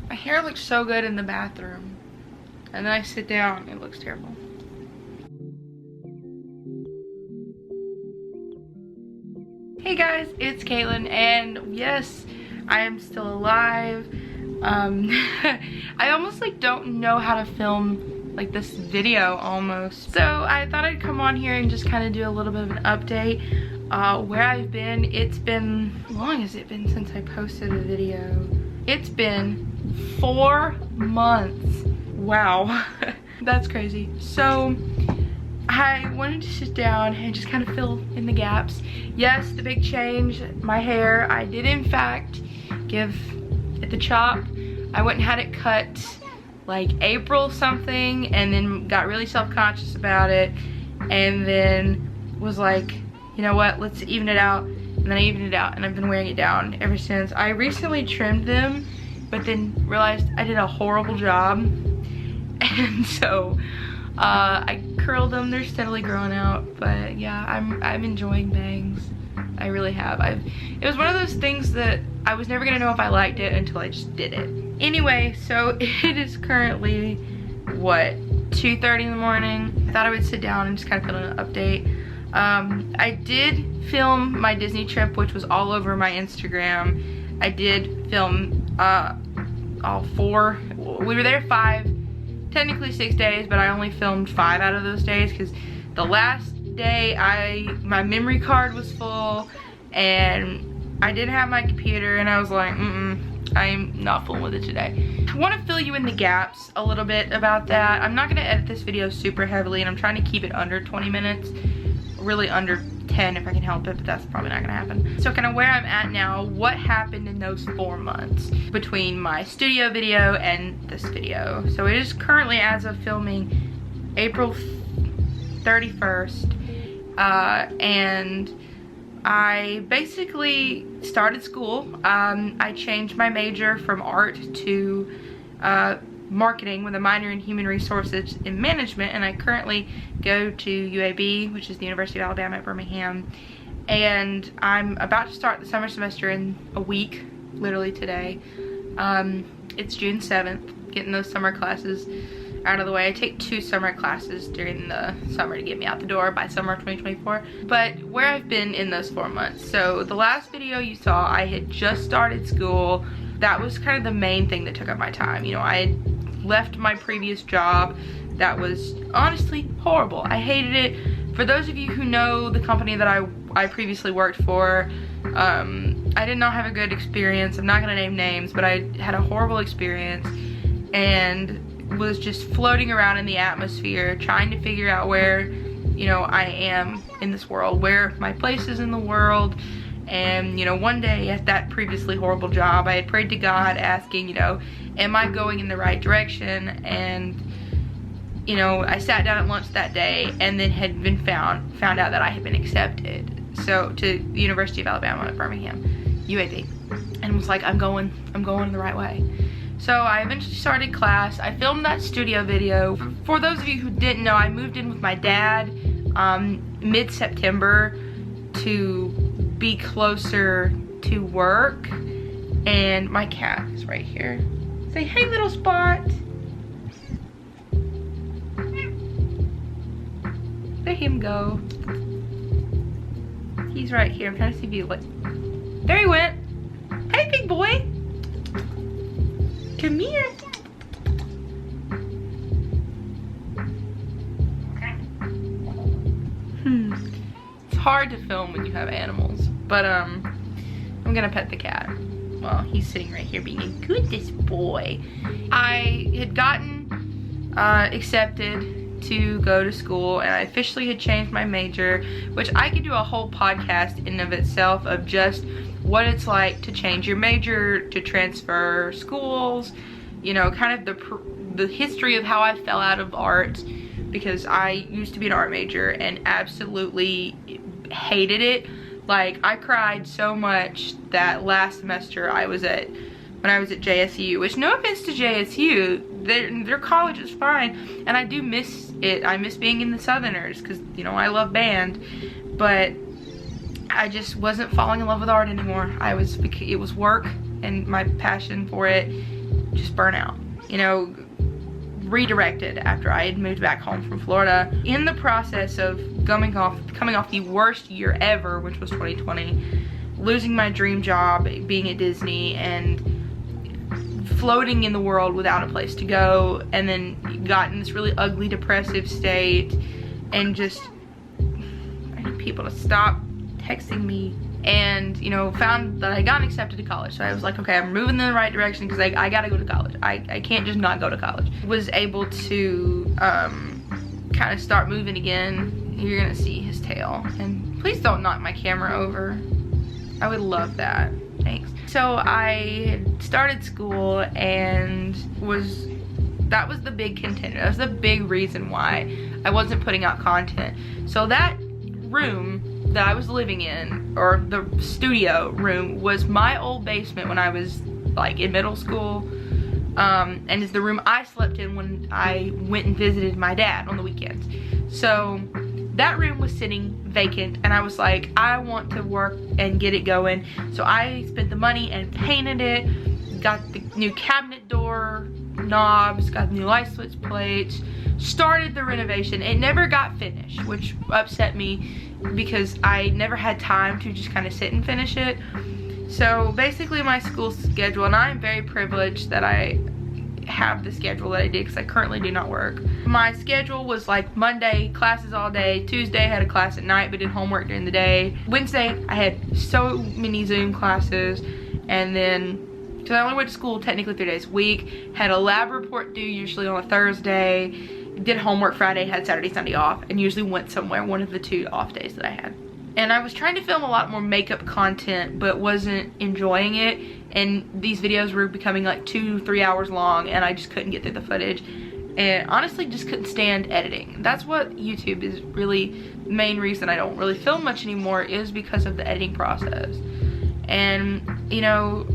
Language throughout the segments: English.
My hair looks so good in the bathroom, and then I sit down, it looks terrible. Hey guys, it's Caitlin, and yes, I am still alive. I almost like don't know how to film like this video almost. So I thought I'd come on here and just kind of do a little bit of an update. Where I've been, it's been, how long has it been since I posted a video? It's been 4 months. Wow, that's crazy. So I wanted to sit down and just kind of fill in the gaps. Yes, the big change, my hair, I did in fact give it the chop. I went and had it cut like April something, and then got really self-conscious about it, and then was like, you know what, let's even it out. And then I evened it out, and I've been wearing it down ever since. I recently trimmed them, but then realized I did a horrible job, and so I curled them. They're steadily growing out, but yeah, I'm enjoying bangs. I really have. It was one of those things that I was never gonna know if I liked it until I just did it. Anyway, so it is currently, what, 2:30 in the morning. I thought I would sit down and just kind of film an update. I did film my Disney trip, which was all over my Instagram. I did film all 4. We were there 5, technically 6 days, but I only filmed 5 out of those days because the last day my memory card was full and I didn't have my computer, and I was like, I'm not fooling with it today. I want to fill you in the gaps a little bit about that. I'm not going to edit this video super heavily, and I'm trying to keep it under 20 minutes. Really under 10 if I can help it, but that's probably not going to happen. So kind of where I'm at now, what happened in those 4 months between my studio video and this video. So it is currently, as of filming, April 31st, and I basically started school. I changed my major from art to marketing with a minor in human resources and management, and I currently go to UAB, which is the University of Alabama at Birmingham, and I'm about to start the summer semester in a week, literally today. It's June 7th, getting those summer classes out of the way. I take 2 summer classes during the summer to get me out the door by summer of 2024. But where I've been in those 4 months, so the last video you saw, I had just started school. That was kind of the main thing that took up my time. You know, I had left my previous job that was honestly horrible. I hated it. For those of you who know the company that I previously worked for, I did not have a good experience. I'm not gonna name names, but I had a horrible experience and was just floating around in the atmosphere trying to figure out where, you know, I am in this world, where my place is in the world. And, you know, one day at that previously horrible job, I had prayed to God asking, you know, am I going in the right direction? And, you know, I sat down at lunch that day and then had been found out that I had been accepted. So to the University of Alabama at Birmingham, UAB, and was like, I'm going the right way. So I eventually started class. I filmed that studio video. For those of you who didn't know, I moved in with my dad mid-September to be closer to work, and my cat is right here. Say hey, little Spot. Let him go. He's right here. I'm trying to see if he like. There he went. Hey, big boy. Come here. It's hard to film when you have animals, but I'm gonna pet the cat. Well, he's sitting right here being a goodness boy. I had gotten accepted to go to school, and I officially had changed my major, which I could do a whole podcast in and of itself of just what it's like to change your major, to transfer schools, you know, kind of the history of how I fell out of art, because I used to be an art major and absolutely hated it. Like, I cried so much that last semester when I was at JSU, which, no offense to JSU, their college is fine, and I do miss it. I miss being in the Southerners because, you know, I love band, but I just wasn't falling in love with art anymore. It was work and my passion for it just burnt out. You know, redirected after I had moved back home from Florida. In the process of coming off the worst year ever, which was 2020, losing my dream job, being at Disney, and floating in the world without a place to go, and then got in this really ugly depressive state, and just, I need people to stop texting me. And, you know, found that I got accepted to college. So I was like, okay, I'm moving in the right direction because I gotta go to college. I can't just not go to college. Was able to kind of start moving again. You're gonna see his tail. And please don't knock my camera over. I would love that. Thanks. So I started school, and that was the big contender. That was the big reason why I wasn't putting out content. So that room that I was living in, or the studio room, was my old basement when I was like in middle school, and is the room I slept in when I went and visited my dad on the weekends. So that room was sitting vacant, and I was like, I want to work and get it going. So I spent the money and painted it, got the new cabinet door knobs, got the new light switch plates, started the renovation. It never got finished, which upset me because I never had time to just kind of sit and finish it. So basically my school schedule, and I am very privileged that I have the schedule that I did because I currently do not work. My schedule was like Monday, classes all day. Tuesday, I had a class at night but did homework during the day. Wednesday, I had so many Zoom classes, and then, because I only went to school technically 3 days a week, had a lab report due usually on a Thursday, did homework Friday, had Saturday, Sunday off, and usually went somewhere, one of the 2 off days that I had. And I was trying to film a lot more makeup content, but wasn't enjoying it. And these videos were becoming like 2-3 hours long, and I just couldn't get through the footage. And honestly, just couldn't stand editing. That's what YouTube is really the main reason I don't really film much anymore, is because of the editing process. And, you know,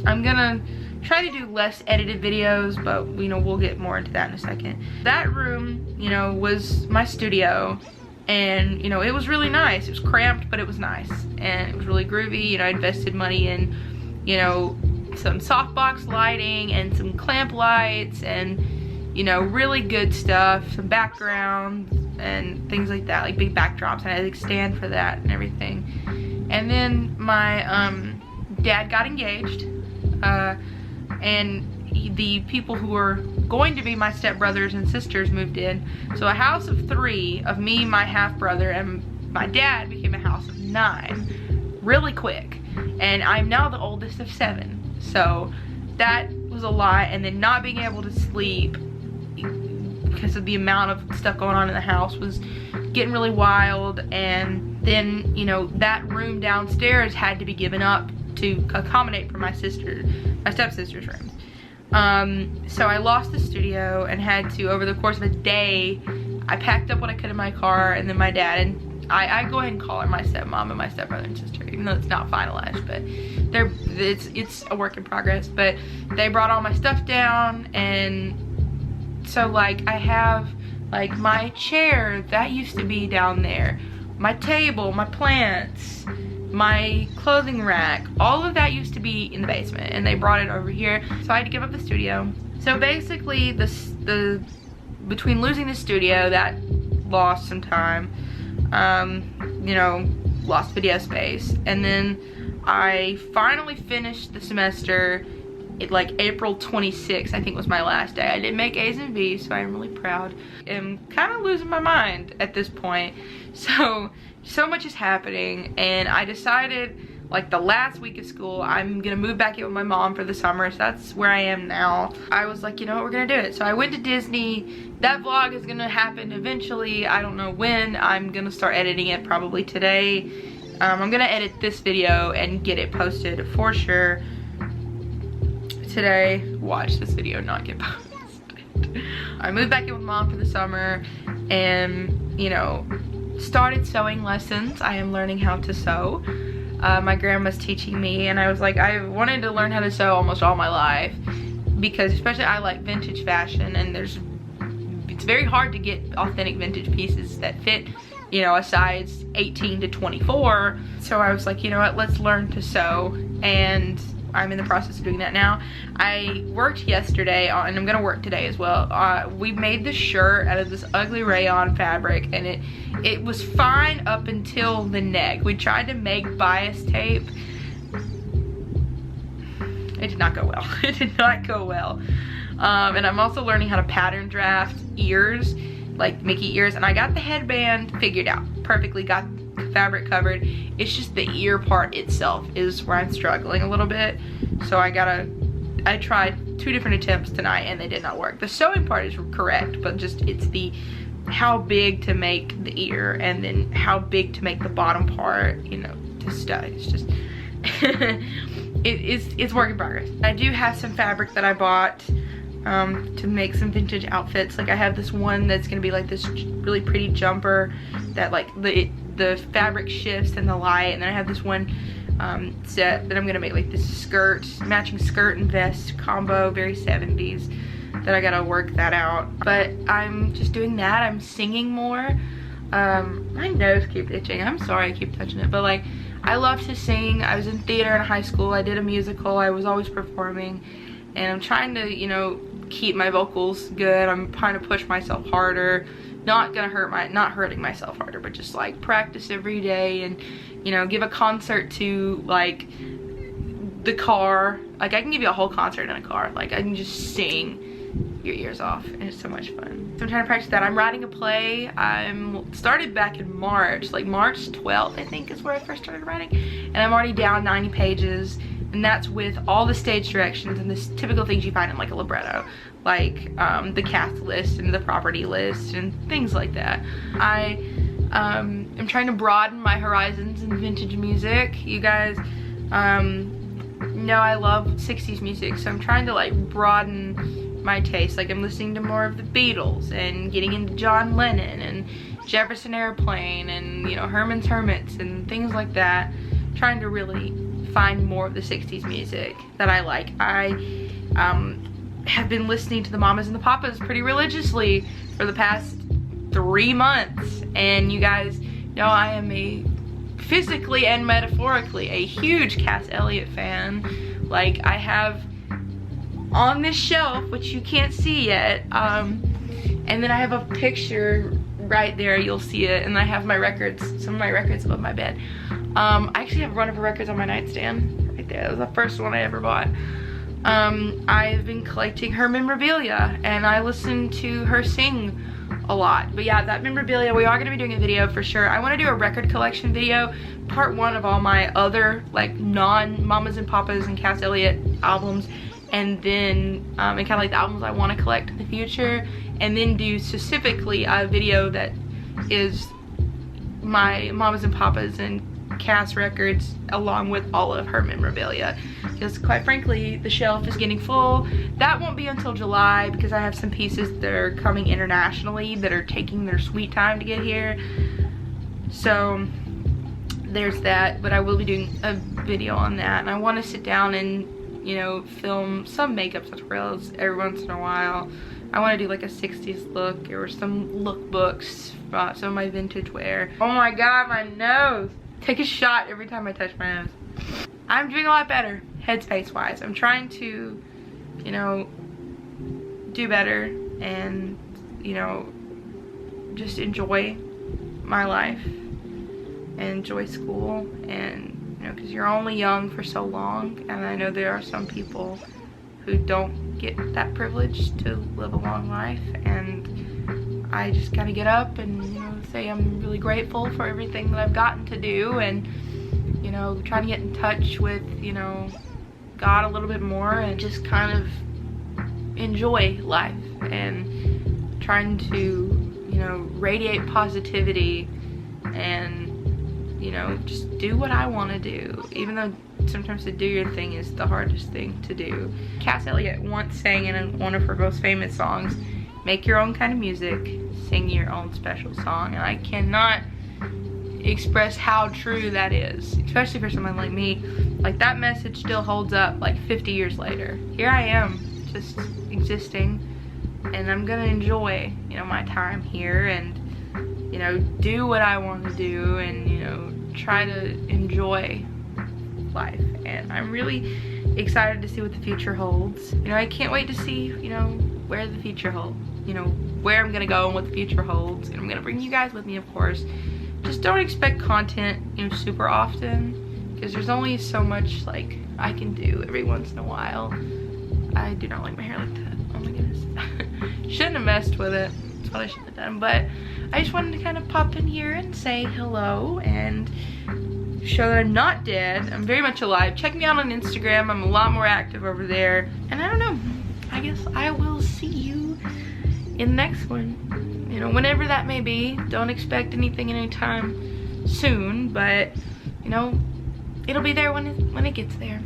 I'm gonna try to do less edited videos, but you know, we'll get more into that in a second. That room, you know, was my studio, and you know, it was really nice. It was cramped, but it was nice, and it was really groovy. You know, I invested money in, you know, some softbox lighting and some clamp lights, and you know, really good stuff, some backgrounds and things like that, like big backdrops, and I had a stand for that and everything. And then my dad got engaged, and the people who were going to be my stepbrothers and sisters moved in. So a house of 3 of me, my half brother, and my dad became a house of 9 really quick. And I'm now the oldest of 7. So that was a lot. And then not being able to sleep because of the amount of stuff going on in the house was getting really wild. And then, you know, that room downstairs had to be given up to accommodate for my stepsister's room. So I lost the studio and had to, over the course of a day, I packed up what I could in my car, and then my dad, and I go ahead and call her my stepmom and my stepbrother and sister, even though it's not finalized, but it's a work in progress. But they brought all my stuff down, and so like I have like my chair that used to be down there, my table, my plants, my clothing rack, all of that used to be in the basement, and they brought it over here, so I had to give up the studio. So basically between losing the studio, that lost some time, you know, lost video space, and then I finally finished the semester at like April 26th, I think was my last day. I did make A's and B's, so I'm really proud. I'm kind of losing my mind at this point. So much is happening, and I decided like the last week of school, I'm gonna move back in with my mom for the summer, so that's where I am now. I was like, you know what, we're gonna do it. So I went to Disney. That vlog is gonna happen eventually. I don't know when. I'm gonna start editing it probably today. I'm gonna edit this video and get it posted for sure today. Watch this video not get posted. I moved back in with mom for the summer, and you know, started sewing lessons. I am learning how to sew. My grandma's teaching me, and I was like, I wanted to learn how to sew almost all my life, because especially I like vintage fashion, and it's very hard to get authentic vintage pieces that fit, you know, a size 18 to 24. So I was like, you know what, let's learn to sew. and I'm in the process of doing that now. I worked yesterday on, and I'm gonna work today as well. We made this shirt out of this ugly rayon fabric, and it was fine up until the neck. We tried to make bias tape. It did not go well. It did not go well. And I'm also learning how to pattern draft ears, like Mickey ears, and I got the headband figured out perfectly, got fabric covered. It's just the ear part itself is where I'm struggling a little bit. So I tried 2 different attempts tonight and they did not work. The sewing part is correct, but just it's the how big to make the ear and then how big to make the bottom part, you know, to stud. It's just it's work in progress. I do have some fabric that I bought to make some vintage outfits. Like I have this one that's gonna be like this really pretty jumper that like the fabric shifts in the light, and then I have this one set that I'm gonna make like this skirt, matching skirt and vest combo, very 70s, that I gotta work that out. But I'm just doing that. I'm singing more. My nose keeps itching. I'm sorry I keep touching it, but like I love to sing. I was in theater in high school. I did a musical. I was always performing, and I'm trying to, you know, keep my vocals good. I'm trying to push myself harder. Not hurting myself harder, but just like practice every day, and you know, give a concert to like the car. Like I can give you a whole concert in a car. Like I can just sing your ears off, and it's so much fun. So I'm trying to practice that. I'm writing a play. I'm started back in March, like March 12th I think is where I first started writing, and I'm already down 90 pages, and that's with all the stage directions and the typical things you find in like a libretto, like the cast list and the property list and things like that. I am trying to broaden my horizons in vintage music. You guys know I love 60s music, so I'm trying to like broaden my taste. Like I'm listening to more of the Beatles and getting into John Lennon and Jefferson Airplane and, you know, Herman's Hermits and things like that. Trying to really find more of the 60s music that I like. I have been listening to the Mamas and the Papas pretty religiously for the past 3 months, and you guys know I am physically and metaphorically a huge Cass Elliot fan. Like I have on this shelf, which you can't see yet, and then I have a picture right there, you'll see it, and I have my records, some of my records above my bed. I actually have one of her records on my nightstand right there. That was the first one I ever bought. I've been collecting her memorabilia, and I listen to her sing a lot. But yeah, that memorabilia, we are going to be doing a video for sure. I want to do a record collection video, part 1 of all my other like non-Mamas and Papas and Cass Elliot albums, and then and kind of like the albums I want to collect in the future, and then do specifically a video that is my Mamas and Papas and Cass records along with all of her memorabilia, because quite frankly the shelf is getting full. That won't be until July because I have some pieces that are coming internationally that are taking their sweet time to get here, so there's that. But I will be doing a video on that, and I want to sit down and, you know, film some makeup tutorials every once in a while. I want to do like a 60s look or some lookbooks, some of my vintage wear. Oh my god, my nose! Take a shot every time I touch my nose. I'm doing a lot better headspace wise. I'm trying to, you know, do better and, you know, just enjoy my life and enjoy school, and, you know, because you're only young for so long, and I know there are some people who don't get that privilege to live a long life, and I just gotta get up and, you know, say I'm really grateful for everything that I've gotten to do, and, you know, trying to get in touch with, you know, God a little bit more, and just kind of enjoy life, and trying to, you know, radiate positivity, and, you know, just do what I want to do, even though sometimes to do your thing is the hardest thing to do. Cass Elliot once sang in one of her most famous songs, "Make your own kind of music, sing your own special song," and I cannot express how true that is, especially for someone like me. Like, that message still holds up like 50 years later. Here I am, just existing, and I'm gonna enjoy, you know, my time here, and, you know, do what I want to do, and, you know, try to enjoy life, and I'm really excited to see what the future holds. You know, I can't wait to see, you know, where the future holds, you know, where I'm gonna go and what the future holds, and I'm gonna bring you guys with me, of course. Just don't expect content, you know, super often, because there's only so much like I can do every once in a while. I do not like my hair like that. Oh my goodness. Shouldn't have messed with it. That's what I should have done. But I just wanted to kind of pop in here and say hello and show that I'm not dead. I'm very much alive. Check me out on Instagram. I'm a lot more active over there. And I don't know. I guess I will see you in the next one. You know, whenever that may be. Don't expect anything anytime soon, but you know, it'll be there when it gets there.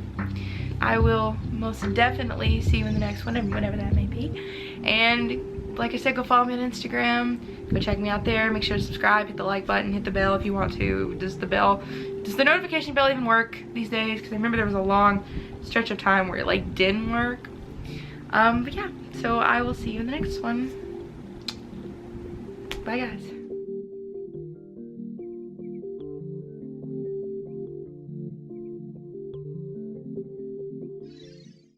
I will most definitely see you in the next one, whenever that may be. And like I said, go follow me on Instagram. Go check me out there. Make sure to subscribe, hit the like button, hit the bell if you want to. Does the notification bell even work these days? Because I remember there was a long stretch of time where it like didn't work. But yeah, so I will see you in the next one. Bye guys.